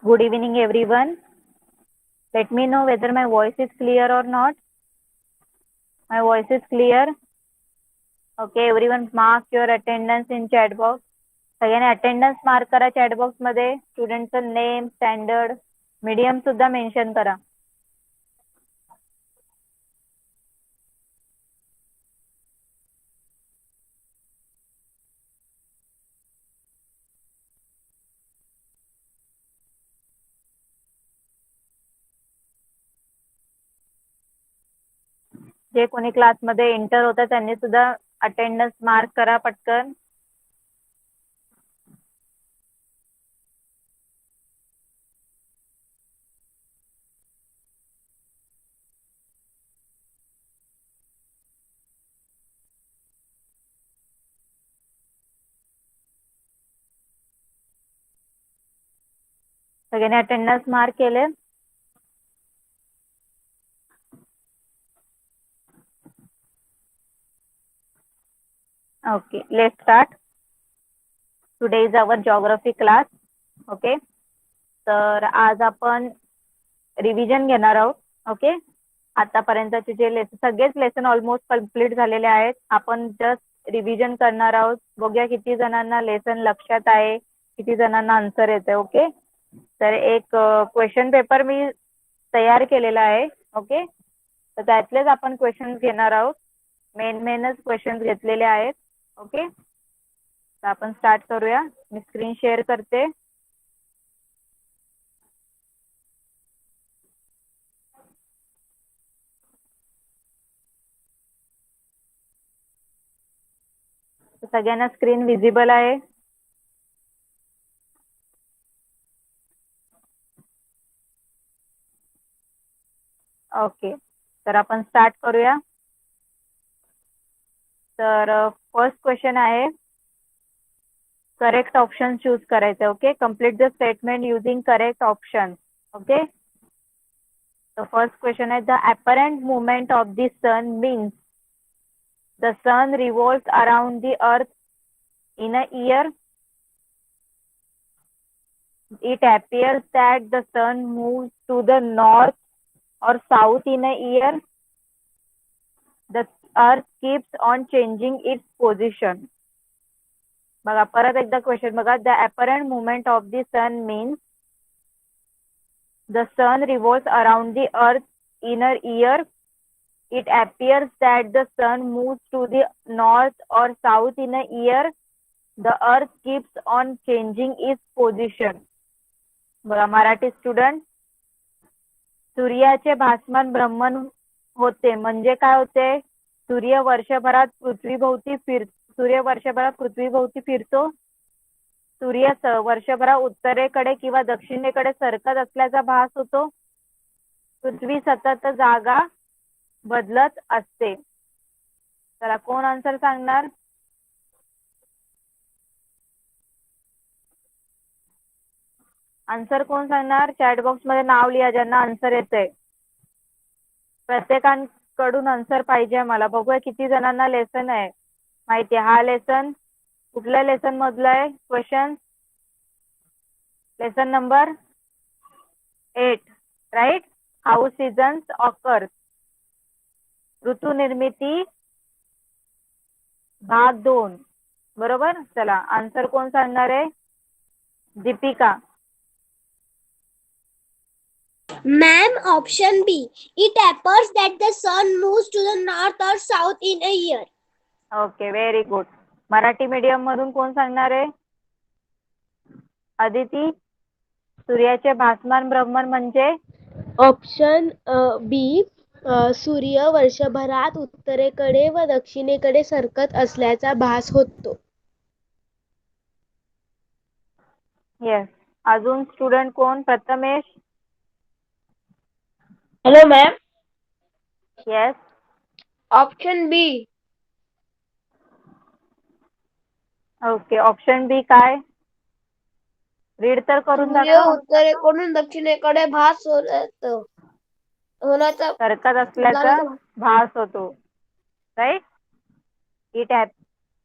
Good evening, everyone. Let me know whether my voice is clear or not. My voice is clear. Okay, everyone mark your attendance in chat box. सगळ्यांनी attendance mark करा chat box मध्ये. स्टुडंटचं name, standard, medium सुद्धा mention करा. जे कोणी क्लासमध्ये enter होतं त्यांनी सुद्धा अटेंडन्स मार्क करा पटकन. सगळ्यांनी अटेंडन्स मार्क केले. Okay, let's start. Today is our geography class. Okay, तर आज आपण रिव्हिजन घेणार आहोत. ओके, आतापर्यंतचे जे लेसन, सगळेच लेसन ऑलमोस्ट कम्प्लीट झालेले आहेत. आपण जस्ट रिव्हिजन करणार आहोत. बघूया किती जणांना लेसन लक्षात आहे, किती जणांना आन्सर येते. ओके, तर एक क्वेश्चन पेपर मी तयार केलेला आहे. ओके, तर त्यातलेच आपण क्वेश्चन घेणार आहोत. मेनच क्वेश्चन घेतलेले आहेत. ओके, तर आपण स्टार्ट करूया. मी स्क्रीन शेअर करते. सगळ्यांना स्क्रीन विजिबल आहे. ओके, तर आपण स्टार्ट करूया. तर फर्स्ट क्वेश्चन आहे, करेक्ट ऑप्शन चूज करायचं. Okay, complete the statement using correct option. Okay, तर फर्स्ट क्वेश्चन आहे, the apparent movement of the sun means the sun revolves around the earth in a year. It appears that the sun moves to the north or south in a year. The earth keeps on changing its position. बघा, परत एकदा question बघा. The apparent movement of the sun means the sun revolves around the earth in a year. It appears that the sun moves to the north or south in a year. The earth keeps on changing its position. बघा, Marathi student, सूर्याचे भासमान ब्रह्मन होते म्हणजे काय होते? सूर्य वर्षभरात पृथ्वीभोवती फिरतो. सूर्य वर्षभरात उत्तरेकडे किंवा दक्षिणेकडे सरकत असल्याचा भास होतो. पृथ्वी सतत जागा बदलत असते. चला, कोण आन्सर सांगणार? आन्सर कोण सांगणार? चॅट बॉक्स मध्ये नाव लिहा ज्यांना आन्सर येते. प्रत्येकाकडून आन्सर पाहिजे मला. बघूया किती जणांना लेसन आहे माहिती. हा लेसन कुठल्या लेसन मधला आहे? Question lesson number 8, right. How seasons occur, ऋतू निर्मिती भाग 2, बरोबर. चला, आन्सर कोण सांगणार आहे? Deepika. Ma'am, option B. It appears that the sun moves to the north or south in a year. Okay, very good. Marathi medium मधून कोण सांगणार आहे? अदिती. सूर्याचे भासमान ब्रह्मन म्हणजे? ऑप्शन बी. सूर्य वर्षभरात उत्तरेकडे व दक्षिणेकडे सरकत असल्याचा भास होतो. येस. अजून स्टुडंट कोण? Prathamesh. Hello ma'am. Yes. Option B. Okay, option B काय? रीड तर करून सूर्य दाखव. उत्तरेकडून दक्षिणेकडे भास होण्याचा सरकत असल्याचा भास होतो, right.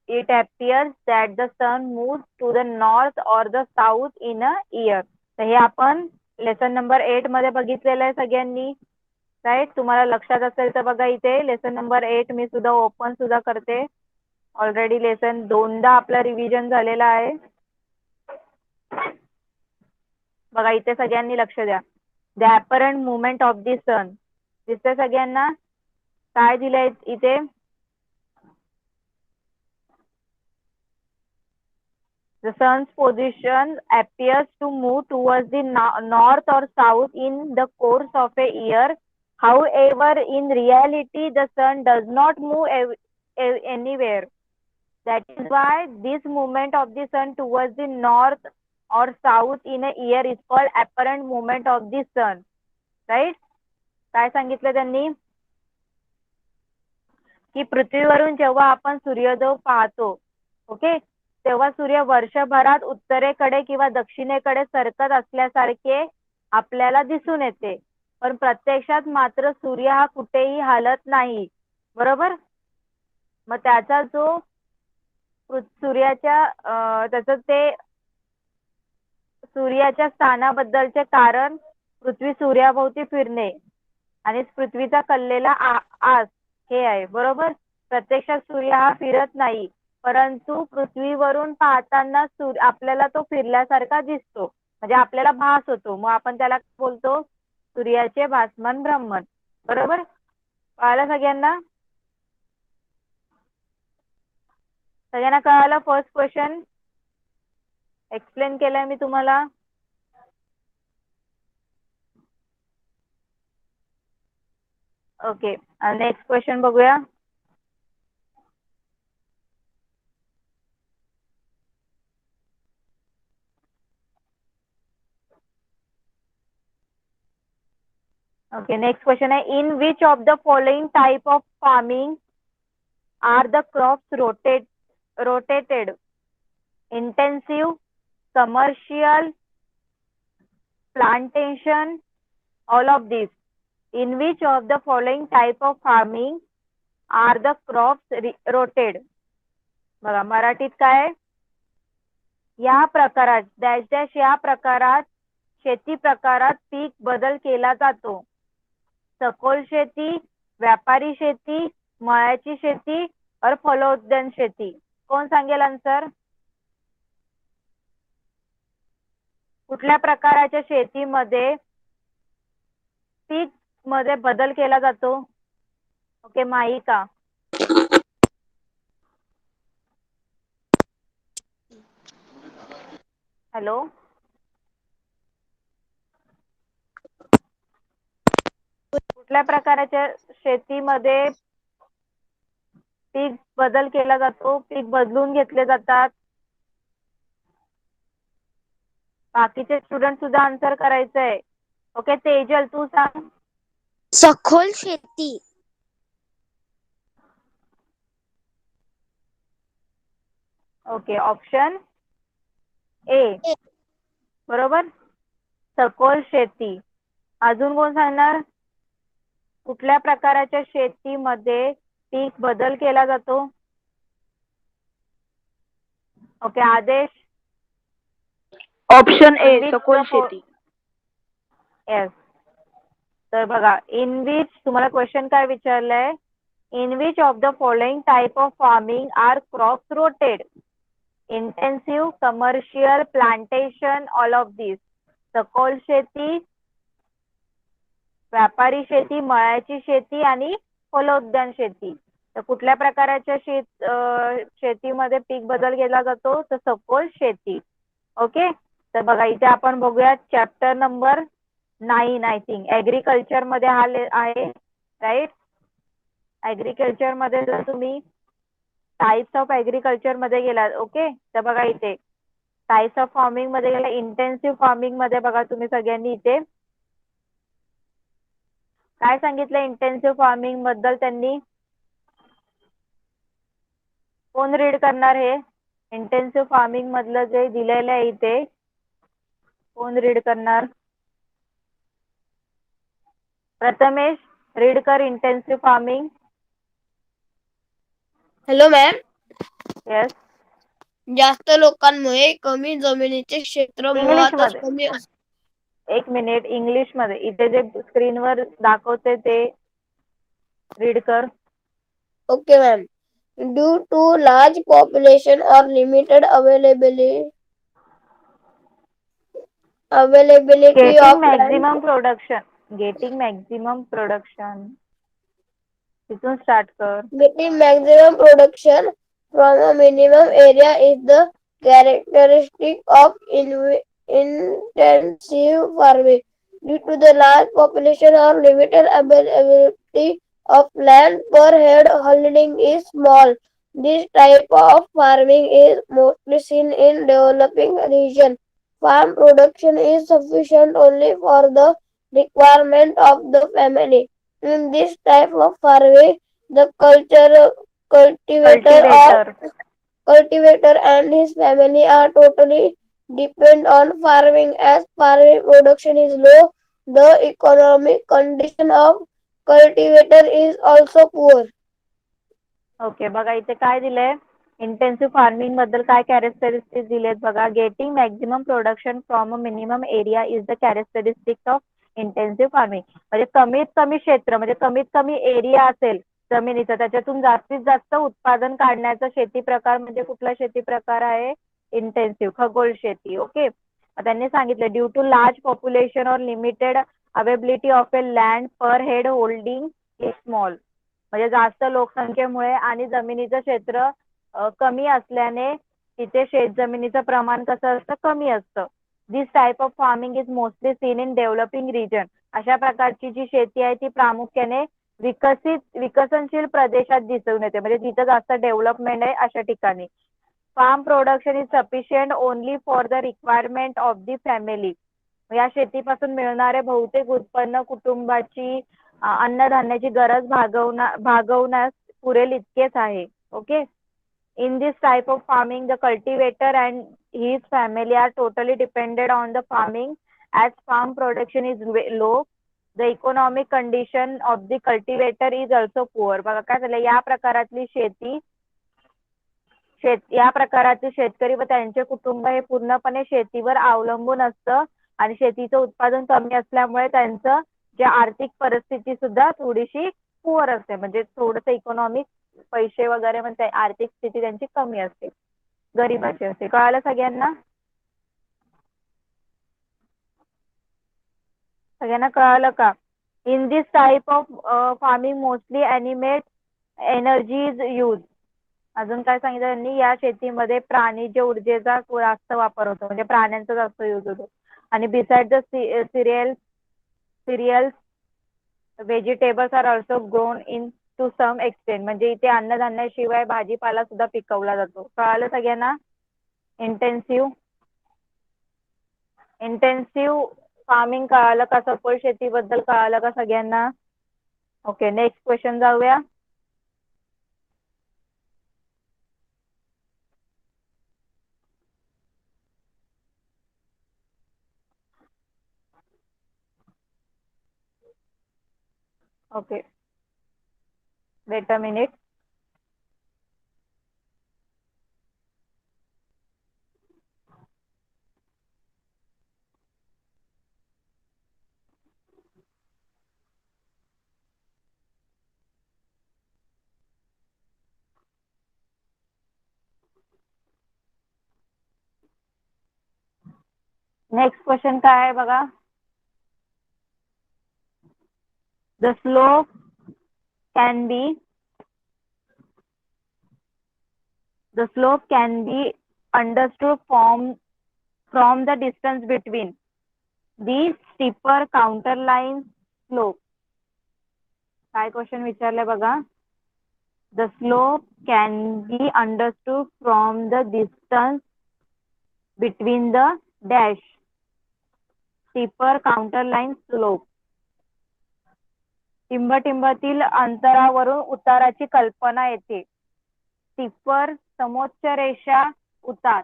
It appears that the sun moves to the north or the south in a year. तर हे आपण लेसन नंबर 8 मध्ये बघितलेलं आहे सगळ्यांनी, राईट. तुम्हाला लक्षात असेल तर बघा, इथे लेसन नंबर 8 मी सुद्धा ओपन सुद्धा करते. ऑलरेडी लेसन 2दा आपला रिव्हिजन झालेला आहे. बघा इथे सगळ्यांनी लक्ष द्या. The apparent movement of the sun. दिसतंय सगळ्यांना काय दिलंय इथे? The sun's position appears to move towards the north or south in the course of a year. However, in reality, the sun does not move anywhere. That is why this movement of the sun towards the north or south in a year is called apparent movement of the sun. Right? काय सांगितलं त्यांनी? की पृथ्वीवरून जेव्हा आपण सूर्योदय पाहतो, okay, तेव्हा सूर्य वर्षभरात उत्तरेकडे किंवा दक्षिणेकडे सरकत असल्यासारखे आपल्याला दिसून येते. पण प्रत्यक्षात मात्र सूर्य हा कुठेही हालत नाही. बरोबर. मग त्याचा जो त्याचं ते सूर्याच्या स्थानाबद्दलचे कारण पृथ्वी सूर्याभोवती फिरणे आणि पृथ्वीचा कललेला आस हे आहे. बरोबर. प्रत्यक्षात सूर्य हा फिरत नाही, परंतु पृथ्वीवरून पाहताना आपल्याला तो फिरल्यासारखा दिसतो, म्हणजे आपल्याला भास होतो. मग आपण त्याला बोलतो सूर्याचे भासमान भ्रमण. बरोबर. कळालं सगळ्यांना? सगळ्यांना कळालं? फर्स्ट क्वेश्चन एक्सप्लेन केलंय मी तुम्हाला. ओके, नेक्स्ट क्वेश्चन बघूया. Okay, next question is, in which of the following type of farming are the crops rotated? Intensive, commercial, plantation, all of these. In which of the following type of farming are the crops rotated? बघा मराठीत काय? या प्रकारात dash dash या प्रकारात शेती प्रकारात पीक बदल केला जातो. सखोल शेती, व्यापारी शेती, मळ्याची शेती और फलोद्यान शेती. कोण सांगेल आन्सर? कुठल्या प्रकाराच्या शेतीमध्ये पीक मध्ये बदल केला जातो? ओके, माहिका. हॅलो, कुठल्या प्रकाराच्या शेतीमध्ये पीक बदल केला जातो? पीक बदलून घेतले जातात? बाकीचे स्टुडंट सुद्धा आन्सर करायचंय. ओके, तेजल तू सांग. सखोल शेती. ओके, ऑप्शन ए बरोबर, सखोल शेती. अजून कोण सांगणार? कुठल्या प्रकाराच्या शेतीमध्ये पीक बदल केला जातो? ओके, आदेश. ऑप्शन ए सखोल शेती. येस. तर बघा, इन विच तुम्हाला क्वेश्चन काय विचारलंय? In which of the following type of farming are crops rotated? Intensive, commercial, plantation, all of this. सखोल शेती, व्यापारी शेती, मळ्याची शेती आणि फलोद्यान शेती. तर कुठल्या प्रकाराच्या शेतीमध्ये पीक बदल केला जातो? तर सखोल शेती. ओके, तर बघा इथे आपण बघूया chapter number 9 I think agriculture मध्ये हा आहे, राईट. ऍग्रिकल्चर मध्ये जर तुम्ही टाइप्स ऑफ ऍग्रिकल्चर मध्ये गेलात, ओके, तर बघा इथे टाइप्स ऑफ फार्मिंग मध्ये गेला. इंटेन्सिव्ह फार्मिंग मध्ये बघा तुम्ही सगळ्यांनी इथे काय सांगितलं इंटेन्सिव्ह फार्मिंग बद्दल त्यांनी? कोण रीड करणार हे? इंटेन्सिव्ह फार्मिंग मधलं जे दिलेलं आहे इथे कोण रीड करणार? प्रथमेश रीड कर intensive farming. Hello ma'am. Yes. जास्त लोकांमुळे कमी जमिनीचे क्षेत्र इंग्लिश मुळातच मध्ये. कमी एक मिनिट, इंग्लिश मध्ये इथे जे स्क्रीनवर दाखवते ते रीड कर. Okay, ma'am. Due to large population or limited availability getting of land, maximum production. Getting maximum production, तिथून स्टार्ट कर. getting maximum production from a minimum area is the characteristic of intensive farming. Due to the large population or limited availability of land per head holding is small. This type of farming is mostly seen in developing regions. Farm production is sufficient only for the requirement of the family. In this type of farming, the cultivator. cultivator and his family are totally depend on farming. As farming production is low, the economic condition of cultivator is also poor. Okay, बघा इथे काय दिलंय, intensive farming बद्दल काय characteristic दिलेत बघा. Getting maximum production from a minimum area is the characteristic of intensive farming. म्हणजे कमीत कमी क्षेत्र, म्हणजे कमीत कमी एरिया असेल जमिनीचा, त्याच्यातून जास्तीत जास्त उत्पादन काढण्याचा शेती प्रकार म्हणजे कुठला शेती प्रकार आहे, इंटेन्सिव्ह, खगोल शेती. ओके, त्यांनी सांगितलं ड्यू टू लार्ज पॉप्युलेशन और limited availability of A land per head holding is small. म्हणजे जास्त लोकसंख्येमुळे आणि जमिनीचं क्षेत्र कमी असल्याने तिथे शेत जमिनीचं प्रमाण कसं असतं, कमी असतं. This type of farming is mostly seen in developing region. अशा प्रकारची जी शेती आहे ती प्रामुख्याने विकसनशील प्रदेशात दिसून येते, म्हणजे जिथं जास्त डेव्हलपमेंट आहे अशा ठिकाणी. Farm production is sufficient only for the requirement of the family. या शेतीपासून मिळणारे बहुतेक उत्पन्न कुटुंबाची अन्नधान्याची गरज भागवण्यास पुरेल इतकेच आहे. Okay, in this type of farming the cultivator and his family are totally dependent on the farming. As farm production is low, the economic condition of the cultivator is also poor. बघा काय झालं, या प्रकारातील शेतकरी व त्यांचे कुटुंब हे पूर्णपणे शेतीवर अवलंबून असतं आणि शेतीचं उत्पादन कमी असल्यामुळे त्यांचं जे आर्थिक परिस्थिती सुद्धा थोडीशी पुअर असते, म्हणजे थोडंसं इकॉनॉमिक पैसे वगैरे म्हणजे आर्थिक स्थिती त्यांची कमी असते, गरिबाची असते. कळालं सगळ्यांना? सगळ्यांना कळालं का? In this type of farming mostly animate energy is use. अजून काय सांगितलं त्यांनी, या शेतीमध्ये प्राणीच्या ऊर्जेचा जास्त वापर होतो, म्हणजे प्राण्यांचा जास्त यूज होतो. आणि beside the cereals vegetables are also grown in to some extent. म्हणजे इथे अन्नधान्याशिवाय भाजीपाला सुद्धा पिकवला जातो. कळालं सगळ्यांना? इंटेन्सिव्ह फार्मिंग कळालं का? सखोल शेतीबद्दल कळालं का सगळ्यांना? ओके, नेक्स्ट क्वेश्चन जाऊया. Okay, weight a minute. Next question काय आहे बघा. The slope can B understood from the distance between the steeper counterline slope. काय क्वेश्चन विचारलंय बघा. The slope can be understood from the distance between the dash steeper contour line slope. टिंबटिंबातील अंतरावरून उताराची कल्पना येते. स्टीपर समोच्च रेषा उतार.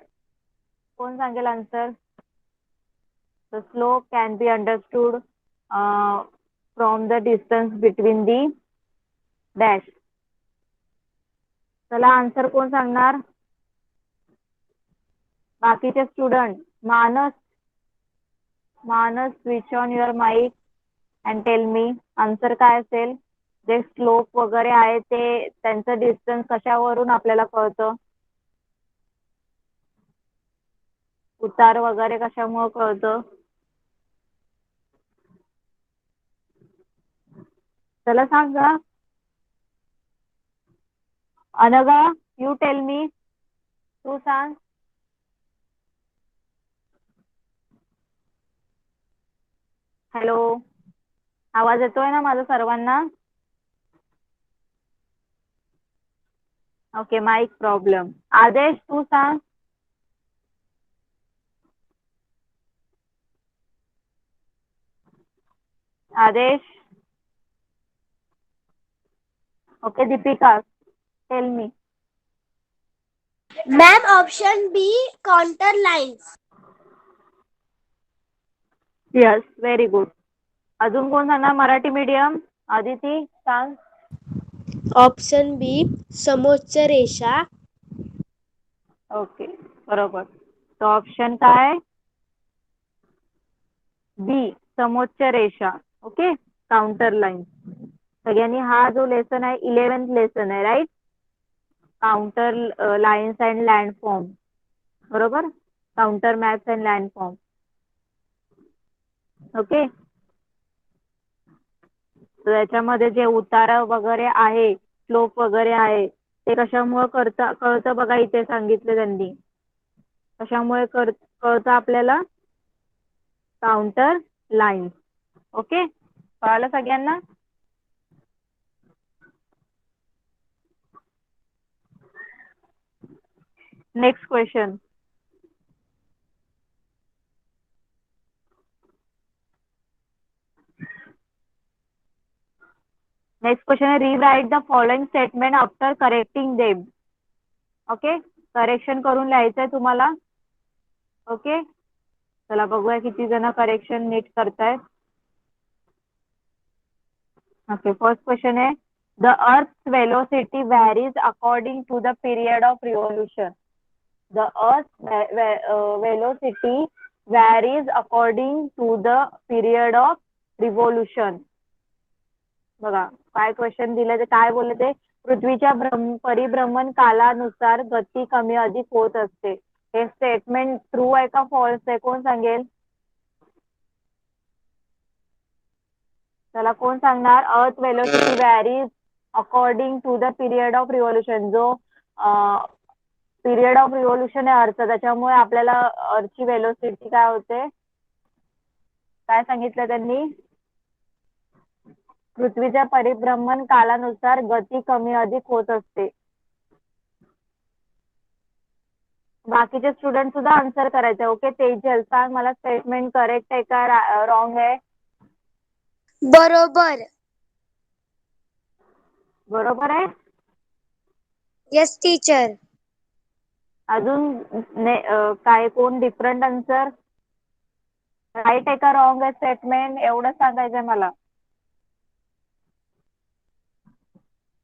कोण सांगेल answer? The slope can be understood from the distance between the dash. चला आन्सर कोण सांगणार? बाकीचे student. Manas, Manas switch on your mic and tell me answer काय असेल. जे स्लोप वगैरे आहे ते त्यांचं डिस्टन्स कशावरून आपल्याला कळतं. उतार वगैरे कशामुळे कळतं. चला सांगा. Anagha you tell me. तू सांग. हॅलो, आवाज येतोय ना माझा सर्वांना. Okay, mic problem. आदेश तू सांग. Aadesh. Okay Deepika tell me. Ma'am option B contour lines. Yes very good. अजून कोण सांगणार मराठी मीडियम. आदिती सांग. ऑप्शन बी समोच्च रेषा. ओके बरोबर. तो ऑप्शन काय. बी समोच्च रेषा. Okay contour line. सगळ्यांनी हा जो लेसन आहे 11th लेसन आहे right. Contour lines and landform. बरोबर. Contour maps and landform. Okay. तर याच्यामध्ये जे उतारा वगैरे आहे स्लोप वगैरे आहे ते कशामुळे कळतं बघा इथे सांगितलं त्यांनी. कशामुळे कळतं आपल्याला. Counter line. ओके कळालं सगळ्यांना. Next question. नेक्स्ट क्वेश्चन आहे रीराईट the following statement after correcting them. Okay correction करून लिहायचंय तुम्हाला. ओके चला बघूया किती जण करेक्शन नीट करतायत. ओके फर्स्ट क्वेश्चन आहे the earth velocity varies according to the period of revolution. The earth velocity varies according to the period of revolution. बघा काय क्वेश्चन दिलं ते काय बोलले ते. पृथ्वीच्या परिभ्रमण कालानुसार गती कमी अधिक होत असते. हे स्टेटमेंट ट्रू आहे का फॉल्स आहे कोण सांगेल. चला कोण सांगणार. Earth velocity varies according to the period of revolution. जो पिरियड ऑफ रिव्होल्यूशन आहे अर्थ त्याच्यामुळे आपल्याला अर्थची वेलोसिटी काय होते. काय सांगितलं त्यांनी. पृथ्वीच्या परिभ्रमण कालानुसार गती कमी अधिक होत असते. बाकीचे स्टुडंट सुद्धा आन्सर करायचे. ओके तेजल सांग मला स्टेटमेंट करेक्ट आहे का रॉंग आहे. बरोबर. बरोबर आहे. Yes teacher. अजून काय कोण डिफरंट आन्सर. राईट आहे का रॉंग आहे स्टेटमेंट एवढं सांगायचंय मला.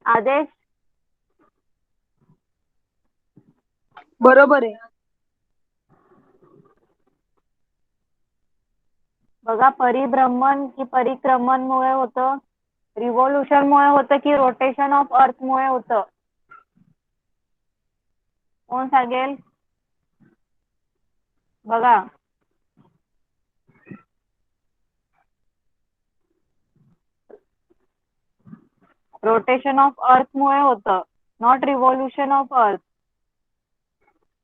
आदेश. बरोबर आहे. बघा परिभ्रमण की परिक्रमणमुळे होतं. रिव्होल्यूशन मुळे होतं की रोटेशन ऑफ अर्थ मुळे होतं. कोण सांगेल. बघा रोटेशन ऑफ अर्थ मुळे होतं नॉट रिव्होल्यूशन ऑफ अर्थ.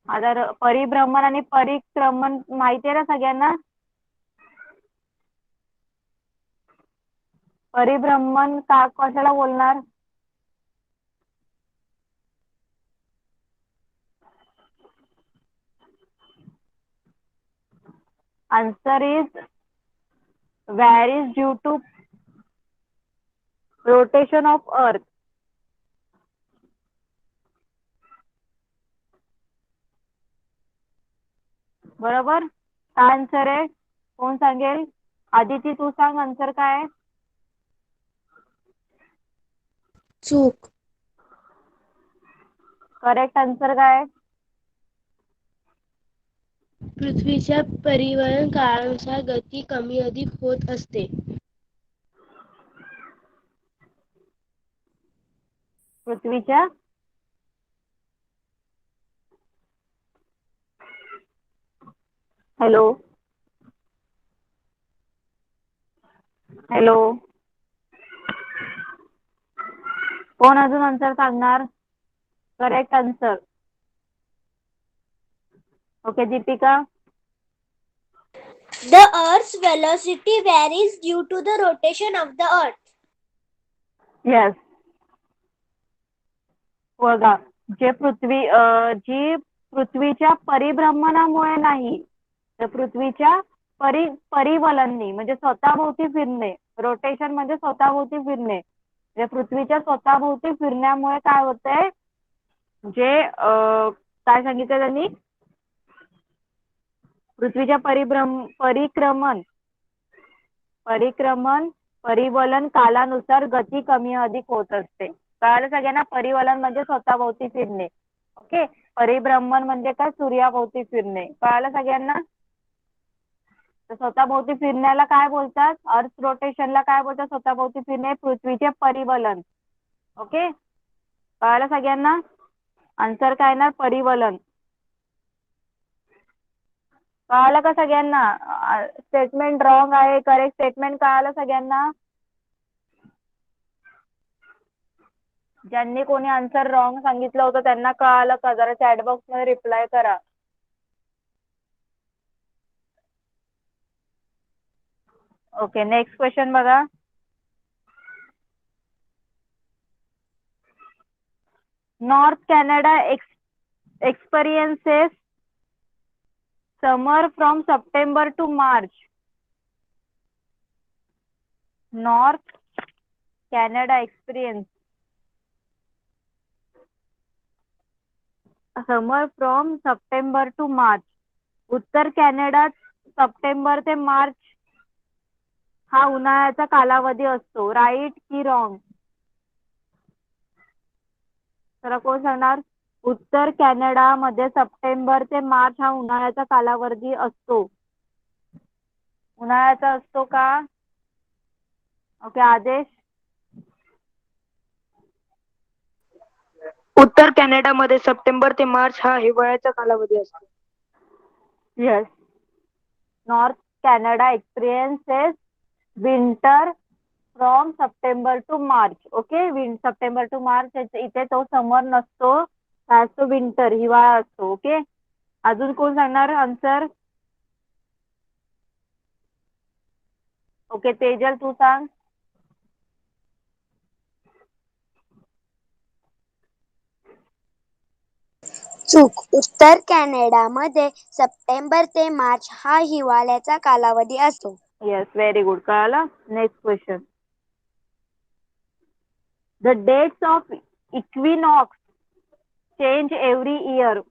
आता परिभ्रमण आणि परिक्रमण माहिती आहे ना सगळ्यांना. परिभ्रमण का कशाला बोलणार. Answer is varies due to rotation of earth. बरोबर. काय आन्सर आहे कोण सांगेल. आदिती तू सांग आन्सर काय आहे. चूक. करेक्ट आन्सर काय आहे. पृथ्वीच्या परिवहन काळानुसार गती कमी अधिक होत असते. पृथ्वीच्या हॅलो हॅलो कोण अजून आन्सर सांगणार? Correct answer. Okay Deepika. The Earth's velocity varies due to the rotation of the Earth. Yes. बघा जी पृथ्वीच्या परिभ्रमणामुळे नाही तर पृथ्वीच्या परिवलननी म्हणजे स्वतःभोवती फिरणे. रोटेशन म्हणजे स्वतःभोवती फिरणे. म्हणजे पृथ्वीच्या स्वतःभोवती फिरण्यामुळे काय होतंय जे काय सांगितलं त्यांनी पृथ्वीच्या परिवलन कालानुसार गती कमी अधिक होत असते. कळालं सगळ्यांना? परिवलन म्हणजे स्वतःभोवती फिरणे. ओके. परिभ्रमण म्हणजे काय? सूर्याभोवती फिरणे. कळालं सगळ्यांना? तर स्वतःभोवती फिरण्याला काय बोलतात? अर्थ रोटेशनला काय बोलतात? स्वतःभोवती फिरणे. पृथ्वीचे परिवलन. ओके. कळालं सगळ्यांना? आन्सर काय ना? परिवलन. कळालं का सगळ्यांना? स्टेटमेंट रॉंग आहे, करेक्ट स्टेटमेंट कळालं सगळ्यांना? ज्यांनी कोणी आन्सर रॉंग सांगितलं होतं त्यांना कळालं का? जरा चॅट बॉक्स मध्ये रिप्लाय करा. ओके नेक्स्ट क्वेश्चन बघा. North Canada experiences summer from September to March. North Canada experience summer from September to March. उत्तर कॅनडात सप्टेंबर ते मार्च हा उन्हाळ्याचा कालावधी असतो. राईट की रॉंग? तर कोण सांगणार? उत्तर कॅनडामध्ये सप्टेंबर ते मार्च हा उन्हाळ्याचा कालावधी असतो. उन्हाळ्याचा असतो का? ओके आदेश. उत्तर कॅनडामध्ये सप्टेंबर ते मार्च हा हिवाळ्याचा कालावधी असतो. Yes. North Canada experiences winter from September to March. Okay. September to March इथे तो समर नसतो, तो विंटर हिवाळा असतो. ओके. अजून कोण सांगणार आन्सर? ओके तेजल तू सांग. चूक. उत्तर कॅनडामध्ये सप्टेंबर ते मार्च हा हिवाळ्याचा कालावधी असतो. Yes very good. कळालं? Next question. The dates of equinox change every year.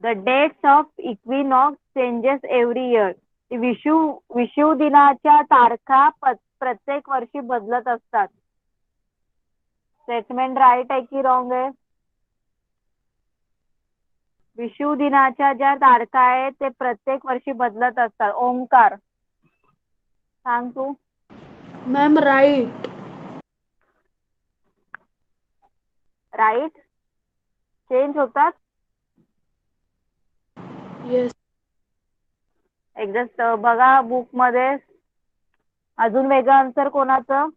The dates of equinox changes every year. विषुव दिनाच्या तारखा प्रत्येक वर्षी बदलत असतात. स्टेटमेंट राईट आहे की रॉंग आहे? विषुव दिनाच्या ज्या तारखा आहेत ते प्रत्येक वर्षी बदलत असतात. ओमकार सांग तू. Ma'am right. राईट चेंज होतात. येस. एकदा बघा बुक मध्ये. अजून वेगळं आन्सर कोणाचं?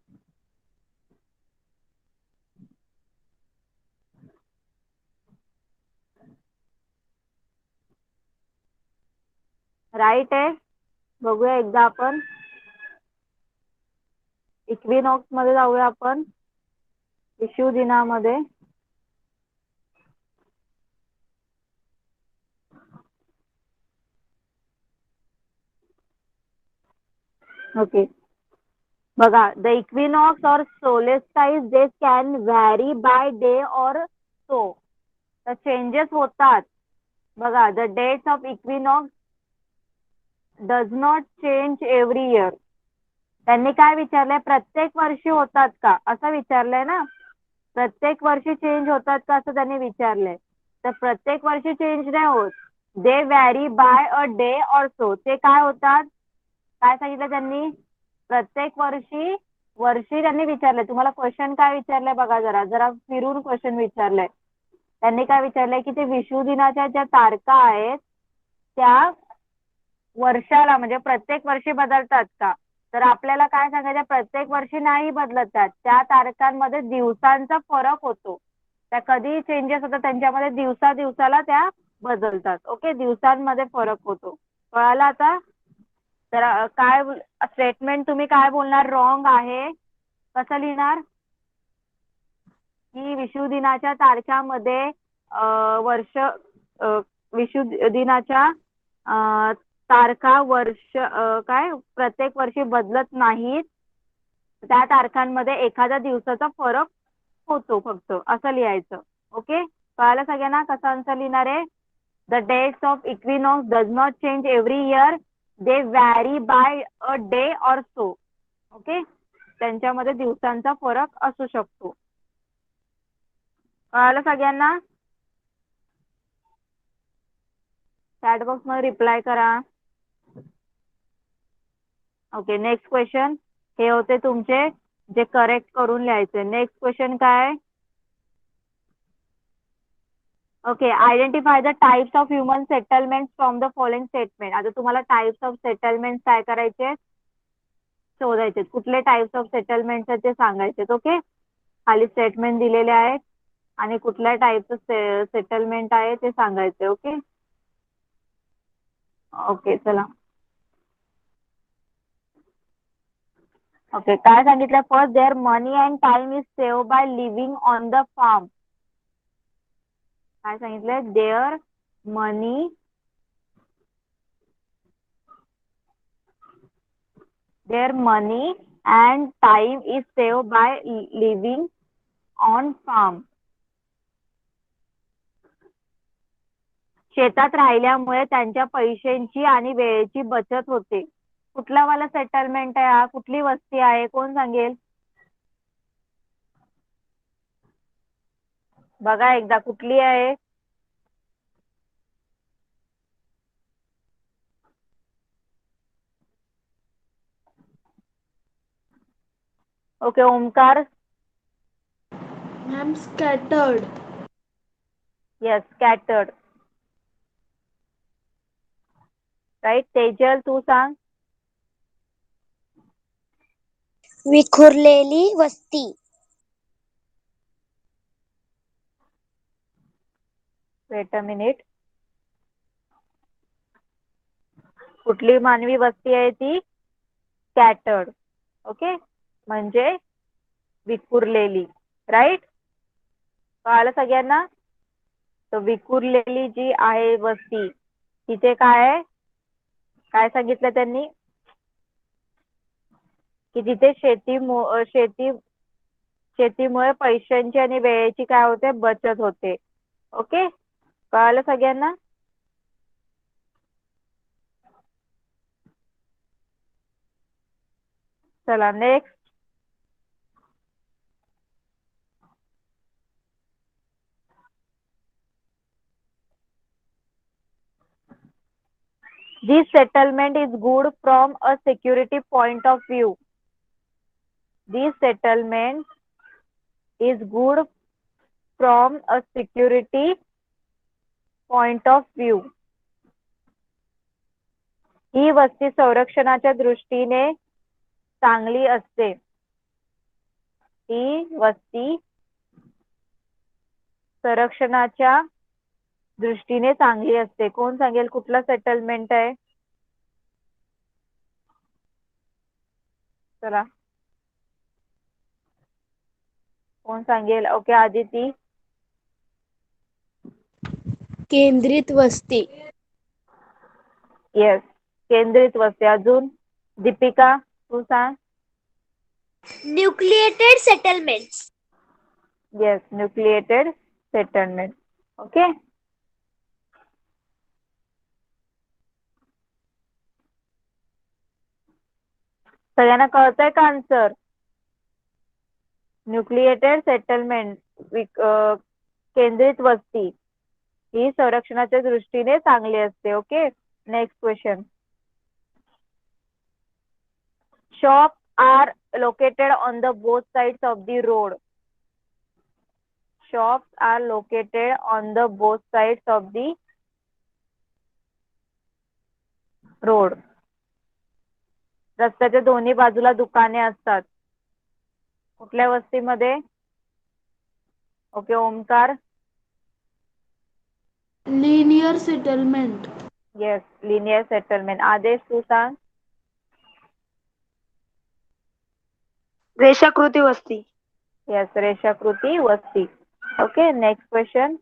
राईट आहे. बघूया एकदा आपण इक्विनॉक्स मध्ये जाऊया आपण. विषुव दिनामध्ये ओके बघा. The equinox or solstice days can vary by day or so. तर चेंजेस होतात. बघा the dates of equinox does not change every year. त्यांनी काय विचारलंय? प्रत्येक वर्षी होतात का असं विचारलंय ना. प्रत्येक वर्षी चेंज होतात का असं त्यांनी विचारलंय. तर प्रत्येक वर्षी चेंज नाही होत. They vary by a day or so. ते काय होतात? काय सांगितलं त्यांनी? प्रत्येक वर्षी त्यांनी विचारलंय. तुम्हाला क्वेश्चन काय विचारलंय बघा, जरा जरा फिरून क्वेश्चन विचारलंय. त्यांनी काय विचारलंय की ते विषुव दिनाच्या ज्या तारखा आहेत त्या वर्षाला म्हणजे प्रत्येक वर्षी बदलतात का? तर आपल्याला काय सांगायचं, प्रत्येक वर्षी नाही बदलत. त्या तारखांमध्ये दिवसांचा फरक होतो. त्या कधी चेंजेस होतात त्यांच्यामध्ये, दिवसाला त्या बदलतात. ओके, दिवसांमध्ये फरक होतो. कळालं आता? तर काय स्टेटमेंट तुम्ही काय बोलणार? रॉंग आहे. कसं लिहिणार की विषुव दिनाच्या तारखांमध्ये वर्ष विषुव दिनाच्या तारखा काय प्रत्येक वर्षी बदलत नाहीत. त्या तारखांमध्ये एखाद्या दिवसाचा फरक होतो फक्त, असं लिहायचं. ओके, कळालं सगळ्यांना कसं आन्सर लिहिणार आहे? The dates of equinox does not change every year, they vary by a day or so. Okay, त्यांच्यामध्ये दिवसांचा फरक असू शकतो. कळालं सगळ्यांना? चॅट बॉक्स मध्ये रिप्लाय करा. ओके, नेक्स्ट क्वेश्चन. हे होते तुमचे जे करेक्ट करून लिहायचे. नेक्स्ट क्वेश्चन काय? Okay, identify the types of human settlement from the following statement. आता तुम्हाला टाइप्स ऑफ सेटलमेंट काय करायचे? शोधायचे. कुठले टाइप्स ऑफ सेटलमेंट आहेत ते सांगायचे. ओके, खाली स्टेटमेंट दिलेले आहेत आणि कुठल्या टाइपचं सेटलमेंट आहे ते सांगायचे. ओके ओके, चला. ओके, काय सांगितलं? First, there money and time is save by living on the farm. काय सांगितलंय? There money and time is saved by living on farm. शेतात राहिल्यामुळे त्यांच्या पैशांची आणि वेळेची बचत होते. कुठला वाला सेटलमेंट आहे हा? कुठली वस्ती आहे? कोण सांगेल? बघा एकदा, कुठली आहे? Okay, Omkar. Ma'am, scattered. Yes, scattered. Right. Tejal, तू सांग. विखुरलेली वस्ती. Wait a minute. कुठली मानवी वस्ती आहे ती? स्कॅटर्ड. ओके, म्हणजे विखुरलेली. राईट, कळालं सगळ्यांना? तर विखुरलेली जी आहे वस्ती, तिथे काय आहे? काय सांगितलं त्यांनी? की जिथे शेतीमुळे पैशांची आणि वेळेची काय होते? बचत होते. ओके, कळालं सगळ्यांना? चला next. This settlement is good from a security point of view. This settlement is good from a security point of view. ही वस्ती संरक्षणाच्या दृष्टीने चांगली असते. ही वस्ती संरक्षणाच्या दृष्टीने चांगली असते. कोण सांगेल कुठला सेटलमेंट आहे? चला, कोण सांगेल? ओके, आदिती. केंद्रित वस्ती. येस, केंद्रित वस्ती. अजून दीपिका, तू सांग. Nucleated settlements. Yes, nucleated settlement. Okay, सगळ्यांना कळतंय का आन्सर? न्यूक्लिएटेड सेटलमेंट, केंद्रित वस्ती. ही संरक्षणाच्या दृष्टीने चांगली असते. Okay, next question. Shop are located on the both sides of the road. Shops are located on the both sides of the road. रस्त्याच्या दोन्ही बाजूला दुकाने असतात. कुठल्या वस्तीमध्ये? Okay, Omkar. Linear settlement. Yes, linear settlement. आदेश, तू सांग. रेषाकृती वस्ती. येस, रेषाकृती वस्ती. Okay, next question.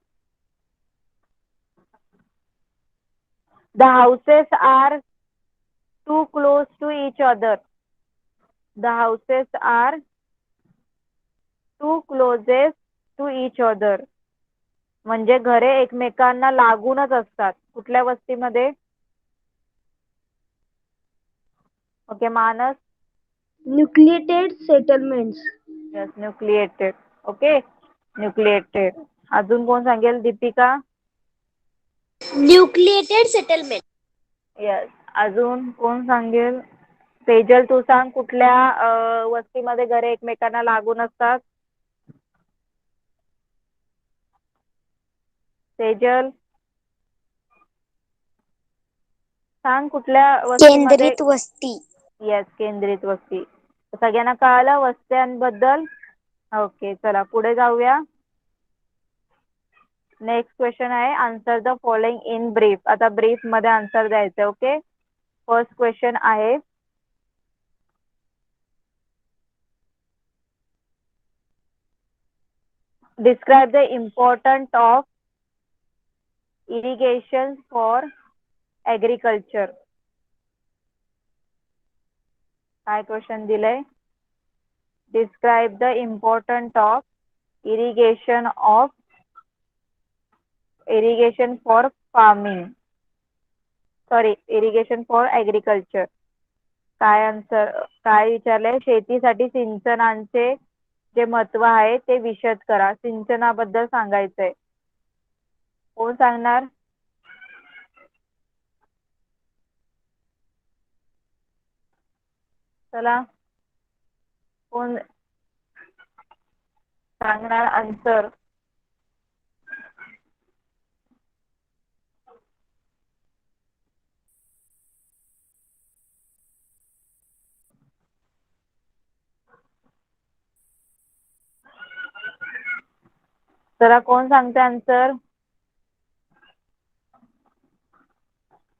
The houses are too close to each other. The houses are too closest to each other. म्हणजे घरे एकमेकांना लागूनच असतात. कुठल्या वस्तीमध्ये? ओके, मानस. Nucleated settlements. Yes, nucleated. Okay, nucleated. अजून कोण सांगेल? दीपिका. Nucleated settlement. यस, अजून कोण सांगेल? तेजल, तू सांग. कुठल्या वस्तीमध्ये घरे एकमेकांना लागून असतात? तेजल सांग, कुठल्या वस्तीमध्ये? केंद्रित वस्ती. येस, केंद्रित वस्ती. सगळ्यांना कळालं वस्त्यांबद्दल? ओके, चला पुढे जाऊया. नेक्स्ट क्वेश्चन आहे, answer the following in brief. आता ब्रीफ मध्ये आन्सर द्यायचं. ओके, फर्स्ट क्वेश्चन आहे, describe the important of irrigation for agriculture. काय क्वेश्चन दिलंय? Describe the important of irrigation for farming. Sorry, irrigation for agriculture. काय answer, काय विचारलंय? शेतीसाठी सिंचनाचे जे महत्व आहे ते विशद करा. सिंचनाबद्दल सांगायचंय. कोण सांगणार? चला, कोण सांगणार आन्सर? चला, कोण सांगते आन्सर?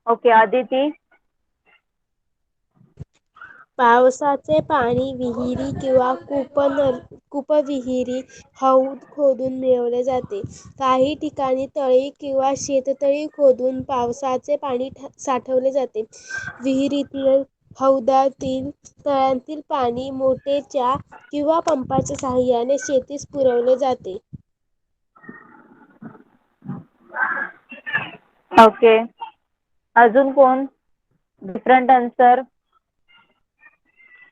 ओके, आदिती. पावसाचे पाणी विहिरी किंवा कूपविहिरी, हौद खोदून मिळवले जाते. काही ठिकाणी तळी किंवा शेततळी खोदून पावसाचे पाणी साठवले जाते. विहिरीतील, हौदातील, तळ्यांतील पाणी मोटेच्या किंवा पंपाच्या साहाय्याने शेतीस पुरवले जाते. ओके, अजून कोण? Different answer.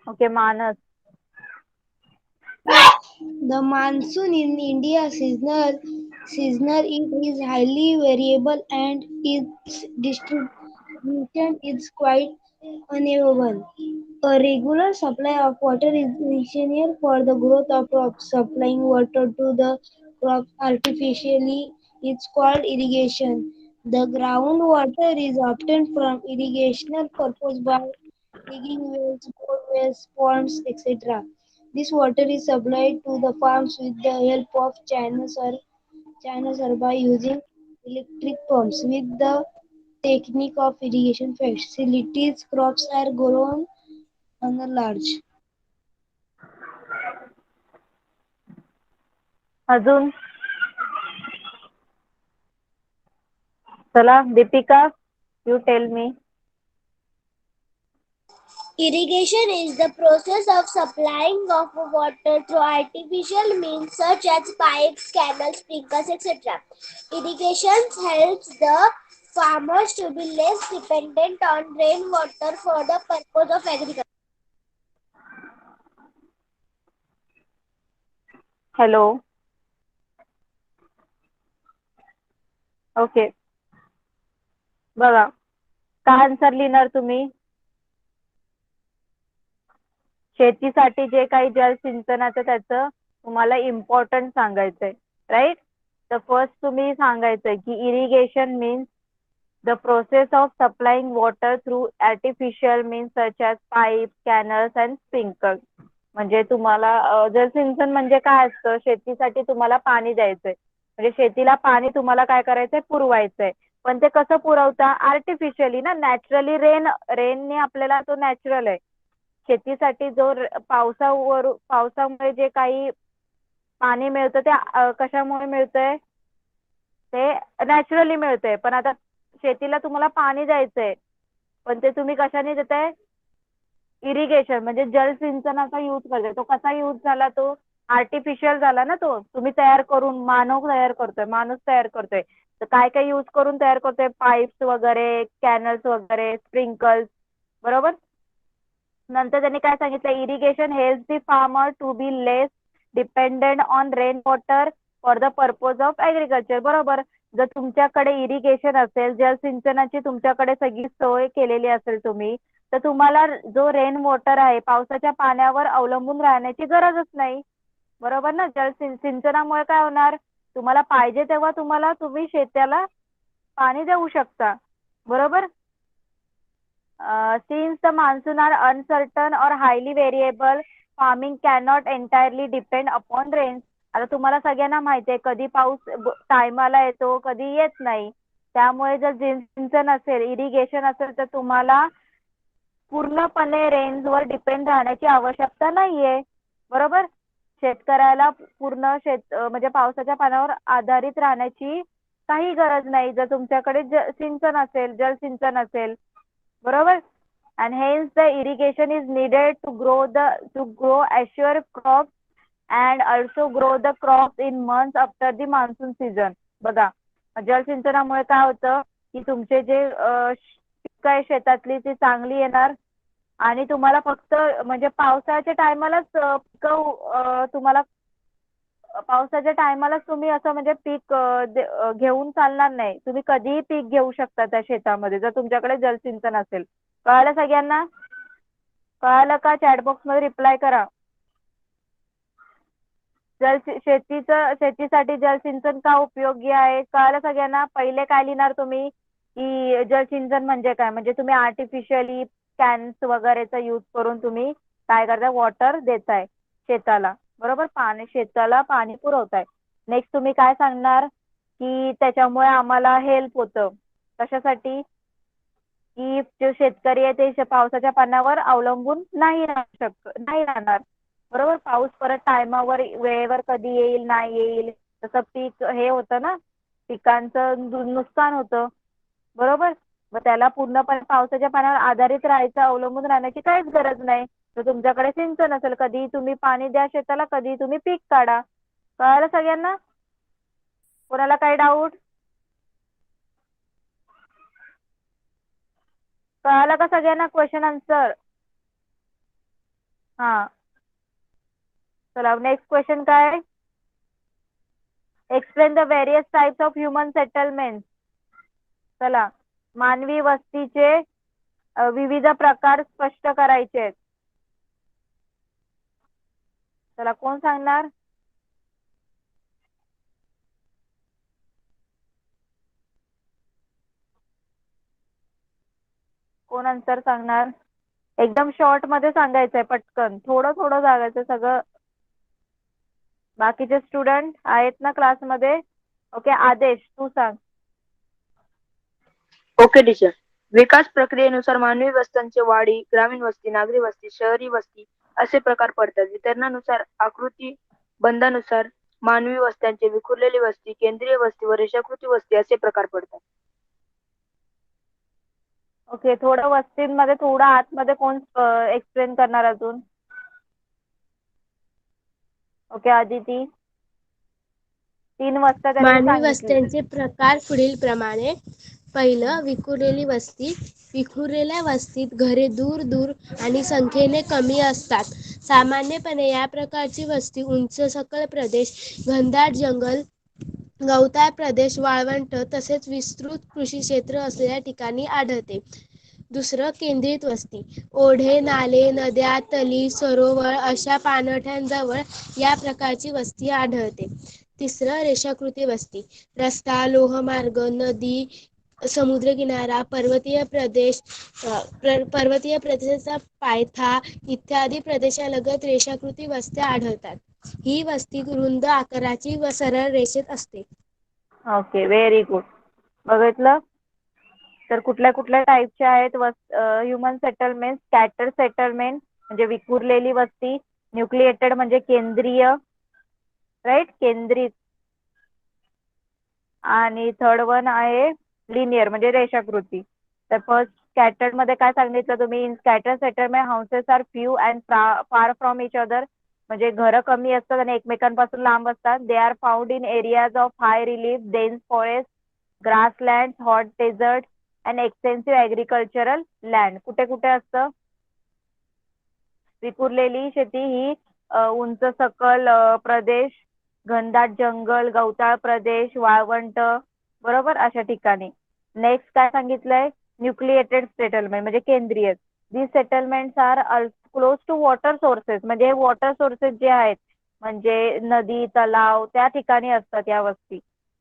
ओके, मानस. The monsoon in India seasonal. It is highly variable and its distribution is quite uneven. A regular supply of water is essential for the growth of crops. Supplying water to the crops artificially is called irrigation. The groundwater is obtained from irrigational purpose by digging wells, bore wells, ponds, etc. This water is supplied to the farms with the help of channels or by using electric pumps. With the technique of irrigation facilities, crops are grown on a large. अजून? चला, Deepika, you tell me. Irrigation is the process of supplying of water through artificial means such as pipes, canals, sprinklers, etc. Irrigation helps the farmers to be less dependent on rainwater for the purpose of agriculture. Hello. Okay, बघा काय answer लिहिणार तुम्ही? शेतीसाठी जे काही जलसिंचनाचं त्याचं तुम्हाला important सांगायचंय, राईट? तर फर्स्ट तुम्ही सांगायचंय की irrigation means the process of supplying water through artificial means such as pipes, canals and sprinkles. म्हणजे तुम्हाला जलसिंचन म्हणजे काय असतं? शेतीसाठी तुम्हाला पाणी द्यायचंय, म्हणजे शेतीला पाणी तुम्हाला काय करायचंय? पुरवायचंय. पण ते कसं पुरवता? आर्टिफिशियली ना, नॅचरली रेनने आपल्याला तो नॅचरल आहे. शेतीसाठी जो पावसामुळे जे काही पाणी मिळतं ते कशामुळे मिळतंय? ते नॅचरली मिळतंय. पण आता शेतीला तुम्हाला पाणी द्यायचंय, पण ते तुम्ही कशाने देताय? इरिगेशन म्हणजे जलसिंचनाचा यूज करताय. तो कसा यूज झाला? तो आर्टिफिशियल झाला ना. तो तुम्ही तयार करून माणूस तयार करतोय. तर काय काय यूज करून तयार करतोय? पाईप्स वगैरे, कॅनल्स वगैरे, स्प्रिंकल्स, बरोबर. नंतर त्यांनी काय सांगितलं? Irrigation helps the farmer to be less dependent on rain water for the purpose of agriculture, बरोबर. जर तुमच्याकडे इरिगेशन असेल, जलसिंचनाची तुमच्याकडे सगळी सोय केलेली असेल तुम्ही, तर तुम्हाला जो रेन वॉटर आहे, पावसाच्या पाण्यावर अवलंबून राहण्याची गरजच नाही, बरोबर ना. सिंचनामुळे काय होणार? तुम्हाला पाहिजे तेव्हा तुम्ही शेताला पाणी देऊ शकता, बरोबर. Since the monsoon are uncertain or highly variable, farming cannot entirely depend upon rain. आता तुम्हाला सगळ्यांना माहिती आहे कधी पाऊस टायमाला येतो, कधी येत नाही. त्यामुळे जर सिंचन असेल, इरिगेशन असेल, तर तुम्हाला पूर्णपणे रेन्सवर डिपेंड राहण्याची आवश्यकता नाहीये, बरोबर. शेतकऱ्याला पूर्ण म्हणजे पावसाच्या पाण्यावर आधारित राहण्याची काही गरज नाही जर तुमच्याकडे जलसिंचन असेल, बरोबर. And hence the irrigation is needed to grow assure crops and also grow the crops in months after the monsoon season. बघा, जलसिंचनामुळे काय होतं की तुमचे जे पिकं आहे शेतातली ती चांगली येणार, आणि तुम्हाला फक्त म्हणजे पावसाच्या टायमालाच तुम्हाला पावसाच्या टायमालाच तुम्ही असं म्हणजे पीक घेऊन चालणार नाही. तुम्ही कधीही पीक घेऊ शकता त्या शेतामध्ये जर तुमच्याकडे जलसिंचन असेल. कळालं सगळ्यांना? कळालं का? चॅटबॉक्स मध्ये रिप्लाय करा. शेतीसाठी जलसिंचन का उपयोगी आहे? कळालं सगळ्यांना? पहिले काय लिहिणार तुम्ही की जलसिंचन म्हणजे काय? म्हणजे तुम्ही आर्टिफिशियली कॅन्स वगैरेचा यूज करून तुम्ही काय करताय? वॉटर देताय शेताला, बरोबर. शेताला पाणी पुरवताय. नेक्स्ट तुम्ही काय सांगणार की त्याच्यामुळे आम्हाला हेल्प होतं. कशासाठी? की जो शेतकरी आहे ते पावसाच्या पाण्यावर अवलंबून नाही राहणार, बरोबर. पाऊस परत टायमावर वेळेवर कधी येईल नाही येईल तसं पीक हे होतं ना, पिकांचं नुकसान होतं, बरोबर. मग त्याला पूर्णपणे पावसाच्या पाण्यावर आधारित राहायचं, अवलंबून राहण्याची काहीच गरज नाही. तर तुमच्याकडे सिंचन असेल, कधी तुम्ही पाणी द्या शेताला, कधी तुम्ही पीक काढा. कळालं सगळ्यांना? कोणाला काही डाऊट? कळालं का सगळ्यांना? Question answer? हा, चला नेक्स्ट क्वेश्चन काय? Explain the various types of human settlement. चला, मानवी वस्तीचे विविध प्रकार स्पष्ट करायचे आहेत. चला, कोण सांगणार? कोण आन्सर सांगणार? एकदम शॉर्ट मध्ये सांगायचंय, पटकन, थोडं थोडं सांगायचं सगळं. बाकीचे स्टुडंट आहेत ना क्लासमध्ये? ओके, आदेश तू सांग. Okay teacher. विकास प्रक्रियेनुसार मानवी वस्त्यांचे वाडी, ग्रामीण वस्ती, नागरी वस्ती, शहरी वस्ती असे प्रकार पडतात. वितरणानुसार, आकृती बंधानुसार मानवी वस्त्यांचे विखुरलेली वस्ती, केंद्रीय वस्ती व रेषाकृती वस्ती असे प्रकार पडतात. ओके, थोडं वस्तींमध्ये थोडं आतमध्ये कोण एक्सप्लेन करणार अजून? ओके, आदिती. 3 वस्त्या त्यांनी मानवी सांगितली. वस्त्यांचे प्रकार पुढील प्रमाणे. पहिलं, विखुरलेली वस्ती. विखुरलेल्या वस्तीत घरे दूर दूर आणि संख्येने कमी असतात. सामान्यपणे या प्रकारची वस्ती उंच सखल प्रदेश, घनदाट जंगल गवताळ प्रदेश, वाळवंट तसेच विस्तृत कृषी क्षेत्र असलेल्या ठिकाणी आढळते. दुसरं केंद्रित वस्ती. ओढे, नाले, नद्या, तली, सरोवर अशा पाणवठ्यांजवळ या प्रकारची वस्ती आढळते. तिसरं रेषाकृती वस्ती. रस्ता, लोहमार्ग, नदी, समुद्रकिनारा, पर्वतीय प्रदेशाचा पायथा इत्यादी प्रदेशालगत रेषाकृती वस्त्या आढळतात. ही वस्ती रुंद आकाराची व सरळ रेषेत असते. Okay, very good. बघितलं तर कुठल्या कुठल्या टाईपचे आहेत ह्युमन सेटलमेंट. स्कॅटर सेटलमेंट म्हणजे विखुरलेली वस्ती. न्यूक्लिएटेड म्हणजे केंद्रीय, राईट, केंद्रित. आणि थर्ड वन आहे लिनियर म्हणजे रेषाकृती. तर फर्स्ट स्कॅटर्ड मध्ये काय सांगितलं तुम्ही? In scatter settlement houses are few and far from each other. म्हणजे घरं कमी असतात आणि एकमेकांपासून लांब असतात. They are found in areas of high relief, dense forest, grassland, hot desert and extensive agricultural land. कुठे कुठे असतं? विखुरलेली शेती ही उंच सकल प्रदेश, घनदाट जंगल, गवताळ प्रदेश, वाळवंट, बरोबर, अशा ठिकाणी. नेक्स्ट काय सांगितलंय? न्यूक्लिएटेड सेटलमेंट म्हणजे केंद्रीय. These settlements are close to water sources. म्हणजे वॉटर सोर्सेस जे आहेत म्हणजे नदी, तलाव त्या ठिकाणी असतात या वस्ती.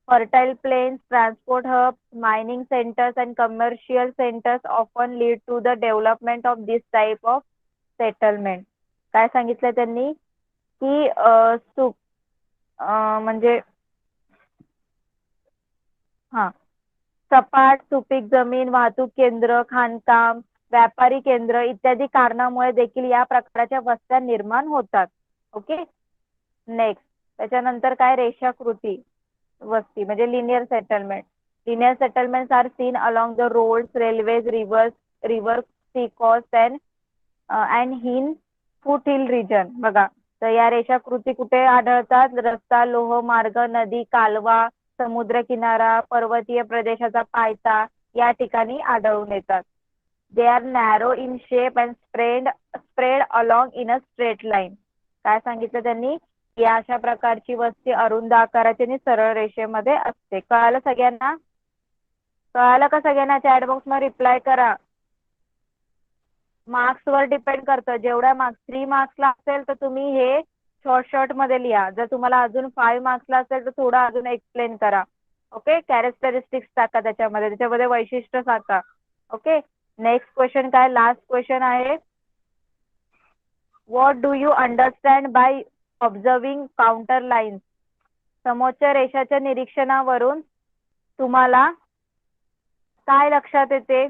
Fertile plains, transport hubs, mining centres and commercial centres often lead to the development of this type of settlement. काय सांगितलं त्यांनी की म्हणजे हा, सपाट सुपीक जमीन, वाहतूक केंद्र, खाणकाम, व्यापारी केंद्र इत्यादी कारणामुळे देखील या प्रकारच्या वस्त्या निर्माण होतात. ओके, नेक्स्ट त्याच्यानंतर काय? रेषाकृती वस्ती म्हणजे linear settlement. Linear settlements are seen along the roads, railways, river, sea coast and in foot hill region. बघा, तर या रेषाकृती कुठे आढळतात? रस्ता, लोहमार्ग, नदी, कालवा, समुद्र किनारा, पर्वतीय प्रदेशाचा पायथा या ठिकाणी आढळून येतात. They are narrow in shape and spread along in a straight line. काय सांगितलं त्यांनी? या अशा प्रकारची वस्ती अरुंद आकाराची आणि सरळ रेषेमध्ये असते. कळालं सगळ्यांना? कळालं का सगळ्यांना? चॅट बॉक्स मध्ये रिप्लाय करा. मार्क्स वर डिपेंड करतं. जेवढ्या मार्क्स 3 मार्क्सला असेल तर तुम्ही हे शॉर्ट मध्ये लिहा. जर तुम्हाला अजून 5 मार्क्सला असेल तर थोडं अजून एक्सप्लेन करा. ओके, कॅरेक्टरिस्टिक्स टाका त्याच्यामध्ये वैशिष्ट्य टाका. ओके, नेक्स्ट क्वेश्चन काय? लास्ट क्वेश्चन आहे. What do you understand by observing contour lines? समोच्च रेषाच्या निरीक्षणावरून तुम्हाला काय लक्षात येते?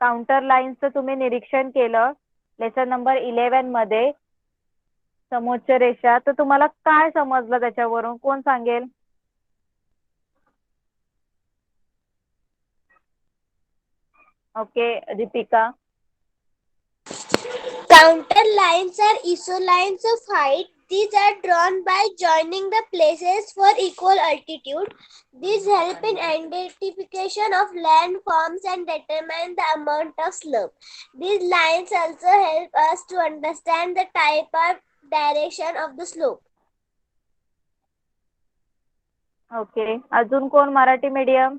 काउंटर लाईन्सचं तुम्ही निरीक्षण केलं लेसन नंबर 11 मध्ये, समोच्च रेषा, तर तुम्हाला काय समजलं त्याच्यावरून? कोण सांगेल? Okay, Deepika. Counter lines are isolines of height. These are drawn by joining the places for equal altitude. These help in identification of landforms and determine the amount of slope. These lines also help us to understand the type of direction of the slope. Okay, अजून कोण Marathi medium?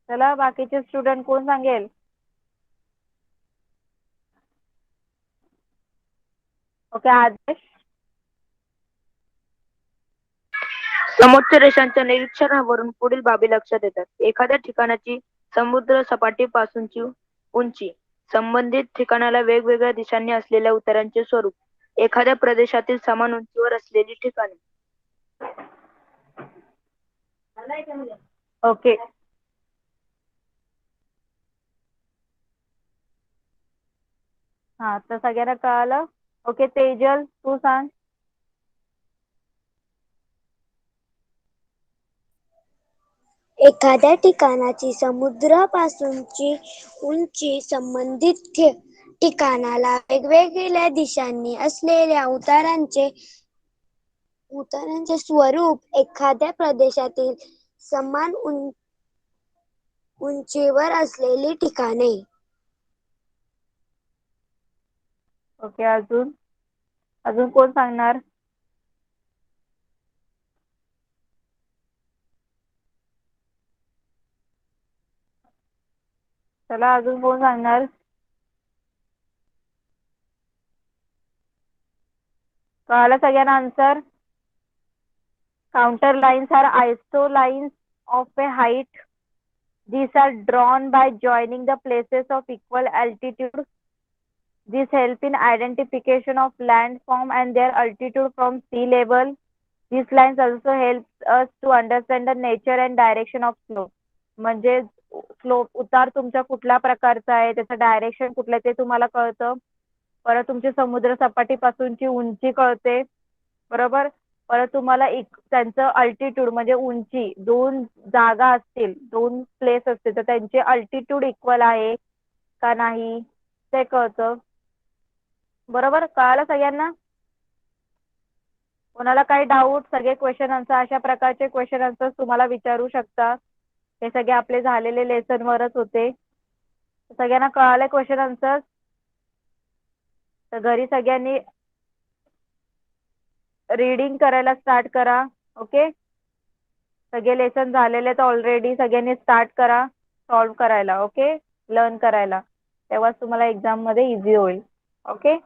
चला, बाकीचे student कोण सांगेल? Okay, आदेश. समोच्च रेषांच्या निरीक्षणावरून पुढील बाबी लक्षात येतात. एखाद्या ठिकाणाची समुद्र सपाटीपासूनची उंची, संबंधित ठिकाणाला वेगवेगळ्या दिशांनी असलेल्या उतारांचे स्वरूप, एखाद्या प्रदेशातील समान उंचीवर असलेली ठिकाणे. ओके, हा, तर सगळ्यांना कळालं? ओके, तेजल तू सांग. एखाद्या ठिकाणाची समुद्रापासूनची उंची संबंधित ठिकाणाला वेगवेगळ्या दिशांनी असलेल्या उतारांचे स्वरूप, एखाद्या प्रदेशातील समान उंचीवर असलेली ठिकाणे. ओके, अजून कोण सांगणार? चला अजून कोण सांगणार? कळालं सगळ्यांना answer? Counter lines are isolines of a height. These are drawn by joining the places of equal altitude. These help in identification of landform and their altitude from sea level. These lines also help us to understand the nature and direction of slope. म्हणजे slope उतार तुमच्या कुठल्या प्रकारचा आहे, त्याचं direction कुठलं ते तुम्हाला कळतं. परत तुमची समुद्र सपाटीपासूनची उंची कळते, बरोबर. परत तुम्हाला त्यांचं अल्टिट्यूड म्हणजे उंची, दोन जागा असतील, दोन प्लेस असतील तर त्यांचे अल्टिट्यूड इक्वल आहे का नाही ते कळतं, बरोबर. कळालं सगळ्यांना? कोणाला काही डाऊट? सगळे क्वेश्चन आन्सर अशा प्रकारचे क्वेश्चन आन्सर तुम्हाला विचारू शकता. हे सगळे आपले झालेले लेसन वरच होते. सगळ्यांना कळाले क्वेश्चन आन्सर? तर घरी सगळ्यांनी रीडिंग करायला स्टार्ट करा. ओके, सगळे लेसन झालेले तर ऑलरेडी सगळ्यांनी स्टार्ट करा सॉल्व्ह करायला. ओके, लर्न करायला, तेव्हाच तुम्हाला एक्झाम मध्ये इझी होईल. ओके,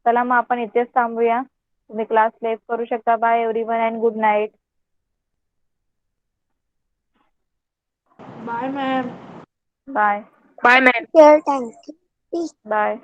चला मग आपण इथेच थांबूया. तुम्ही क्लास लेफ्ट करू शकता. Bye everyone and good night. Bye ma'am. Bye bye ma'am. Dear, thank you. Bye.